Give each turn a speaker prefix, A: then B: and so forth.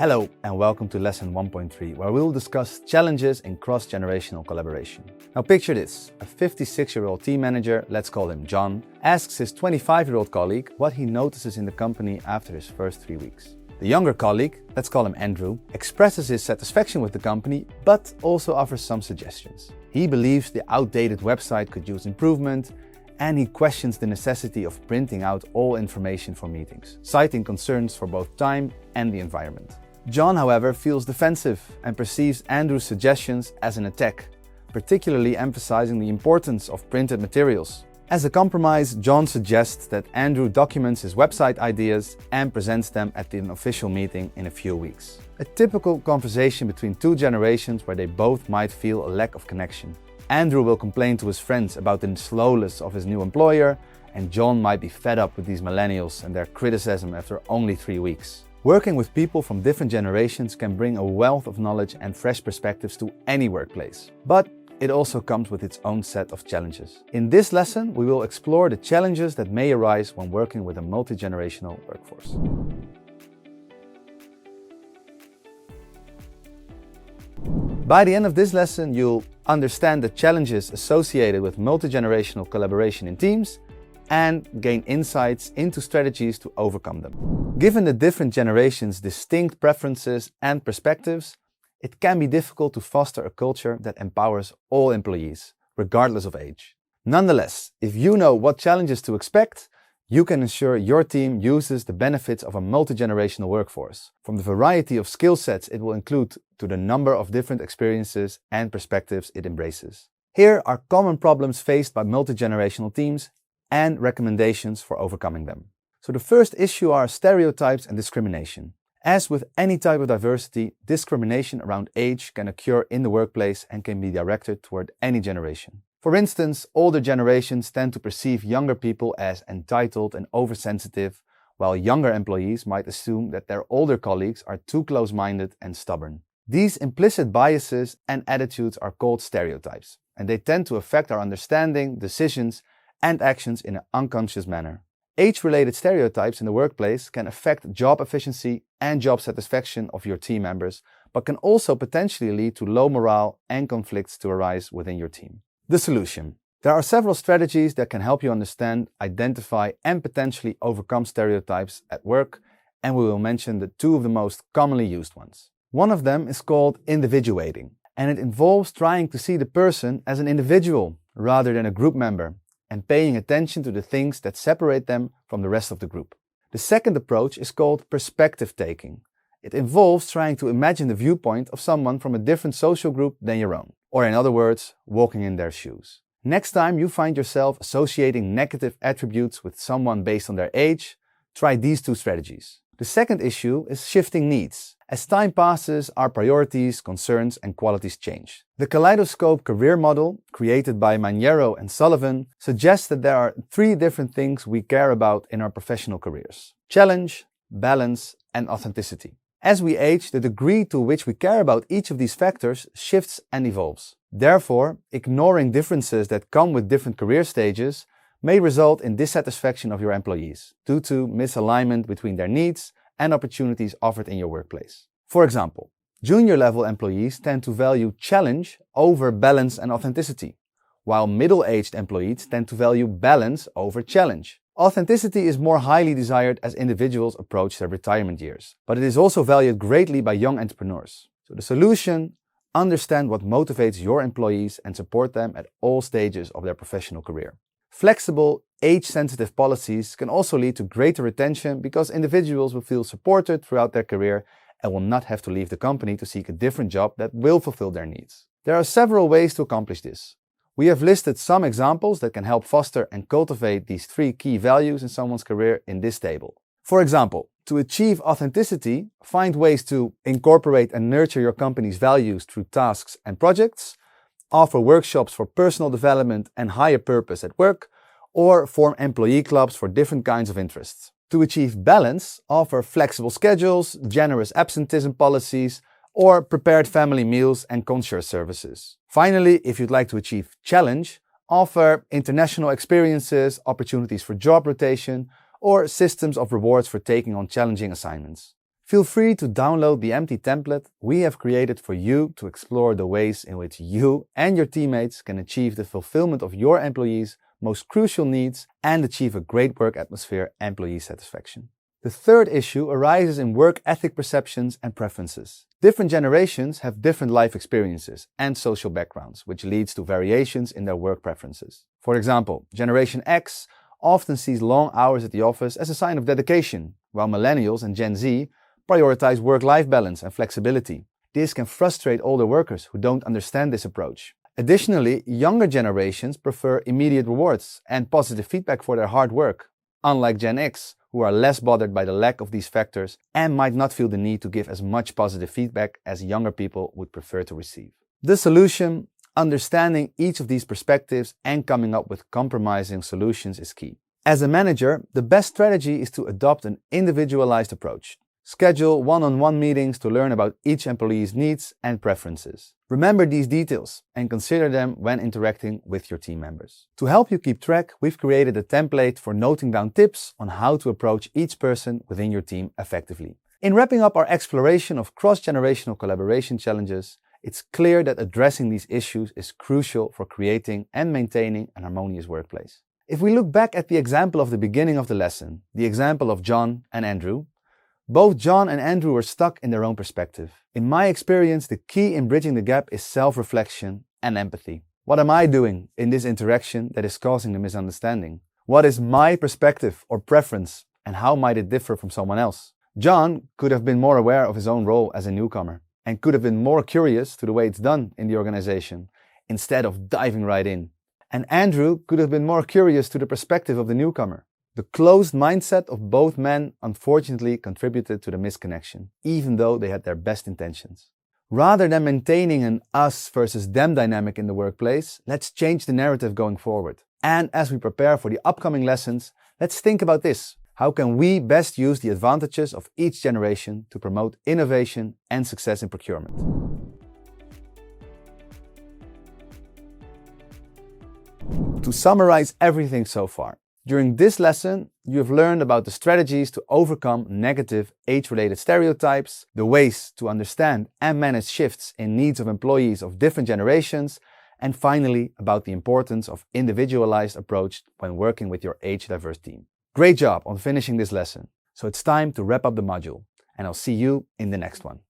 A: Hello and welcome to lesson 1.3, where we will discuss challenges in cross-generational collaboration. Now picture this, a 56-year-old team manager, let's call him John, asks his 25-year-old colleague what he notices in the company after his first 3 weeks. The younger colleague, let's call him Andrew, expresses his satisfaction with the company, but also offers some suggestions. He believes the outdated website could use improvement, and he questions the necessity of printing out all information for meetings, citing concerns for both time and the environment. John, however, feels defensive and perceives Andrew's suggestions as an attack, particularly emphasizing the importance of printed materials. As a compromise, John suggests that Andrew documents his website ideas and presents them at an official meeting in a few weeks. A typical conversation between two generations where they both might feel a lack of connection. Andrew will complain to his friends about the slowness of his new employer, and John might be fed up with these millennials and their criticism after only 3 weeks. Working with people from different generations can bring a wealth of knowledge and fresh perspectives to any workplace. But it also comes with its own set of challenges. In this lesson, we will explore the challenges that may arise when working with a multi-generational workforce. By the end of this lesson, you'll understand the challenges associated with multi-generational collaboration in teams and gain insights into strategies to overcome them. Given the different generations' distinct preferences and perspectives, it can be difficult to foster a culture that empowers all employees, regardless of age. Nonetheless, if you know what challenges to expect, you can ensure your team uses the benefits of a multi-generational workforce, from the variety of skill sets it will include to the number of different experiences and perspectives it embraces. Here are common problems faced by multi-generational teams and recommendations for overcoming them. So the first issue are stereotypes and discrimination. As with any type of diversity, discrimination around age can occur in the workplace and can be directed toward any generation. For instance, older generations tend to perceive younger people as entitled and oversensitive, while younger employees might assume that their older colleagues are too close-minded and stubborn. These implicit biases and attitudes are called stereotypes, and they tend to affect our understanding, decisions, and actions in an unconscious manner. Age-related stereotypes in the workplace can affect job efficiency and job satisfaction of your team members, but can also potentially lead to low morale and conflicts to arise within your team. The solution. There are several strategies that can help you understand, identify, and potentially overcome stereotypes at work, and we will mention the two of the most commonly used ones. One of them is called individuating, and it involves trying to see the person as an individual rather than a group member, and paying attention to the things that separate them from the rest of the group. The second approach is called perspective taking. It involves trying to imagine the viewpoint of someone from a different social group than your own, or in other words, walking in their shoes. Next time you find yourself associating negative attributes with someone based on their age, try these two strategies. The second issue is shifting needs. As time passes, our priorities, concerns, and qualities change. The kaleidoscope career model, created by Maniero and Sullivan, suggests that there are 3 different things we care about in our professional careers: challenge, balance, and authenticity. As we age, the degree to which we care about each of these factors shifts and evolves. Therefore, ignoring differences that come with different career stages may result in dissatisfaction of your employees due to misalignment between their needs and opportunities offered in your workplace. For example, junior-level employees tend to value challenge over balance and authenticity, while middle-aged employees tend to value balance over challenge. Authenticity is more highly desired as individuals approach their retirement years, but it is also valued greatly by young entrepreneurs. So the solution: understand what motivates your employees and support them at all stages of their professional career. Flexible, age-sensitive policies can also lead to greater retention because individuals will feel supported throughout their career and will not have to leave the company to seek a different job that will fulfill their needs. There are several ways to accomplish this. We have listed some examples that can help foster and cultivate these 3 key values in someone's career in this table. For example, to achieve authenticity, find ways to incorporate and nurture your company's values through tasks and projects, offer workshops for personal development and higher purpose at work, or form employee clubs for different kinds of interests. To achieve balance, offer flexible schedules, generous absenteeism policies, or prepared family meals and concierge services. Finally, if you'd like to achieve challenge, offer international experiences, opportunities for job rotation, or systems of rewards for taking on challenging assignments. Feel free to download the empty template we have created for you to explore the ways in which you and your teammates can achieve the fulfillment of your employees' most crucial needs and achieve a great work atmosphere and employee satisfaction. The third issue arises in work ethic perceptions and preferences. Different generations have different life experiences and social backgrounds, which leads to variations in their work preferences. For example, Generation X often sees long hours at the office as a sign of dedication, while Millennials and Gen Z prioritize work-life balance and flexibility. This can frustrate older workers who don't understand this approach. Additionally, younger generations prefer immediate rewards and positive feedback for their hard work, unlike Gen X, who are less bothered by the lack of these factors and might not feel the need to give as much positive feedback as younger people would prefer to receive. The solution: understanding each of these perspectives and coming up with compromising solutions is key. As a manager, the best strategy is to adopt an individualized approach. Schedule one-on-one meetings to learn about each employee's needs and preferences. Remember these details and consider them when interacting with your team members. To help you keep track, we've created a template for noting down tips on how to approach each person within your team effectively. In wrapping up our exploration of cross-generational collaboration challenges, it's clear that addressing these issues is crucial for creating and maintaining an harmonious workplace. If we look back at the example of the beginning of the lesson, the example of John and Andrew, both John and Andrew were stuck in their own perspective. In my experience, the key in bridging the gap is self-reflection and empathy. What am I doing in this interaction that is causing the misunderstanding? What is my perspective or preference, and how might it differ from someone else? John could have been more aware of his own role as a newcomer and could have been more curious to the way it's done in the organization instead of diving right in. And Andrew could have been more curious to the perspective of the newcomer. The closed mindset of both men unfortunately contributed to the misconnection, even though they had their best intentions. Rather than maintaining an us versus them dynamic in the workplace, let's change the narrative going forward. And as we prepare for the upcoming lessons, let's think about this. How can we best use the advantages of each generation to promote innovation and success in procurement? To summarize everything so far, during this lesson, you have learned about the strategies to overcome negative age-related stereotypes, the ways to understand and manage shifts in needs of employees of different generations, and finally, about the importance of individualized approach when working with your age-diverse team. Great job on finishing this lesson. So it's time to wrap up the module, and I'll see you in the next one.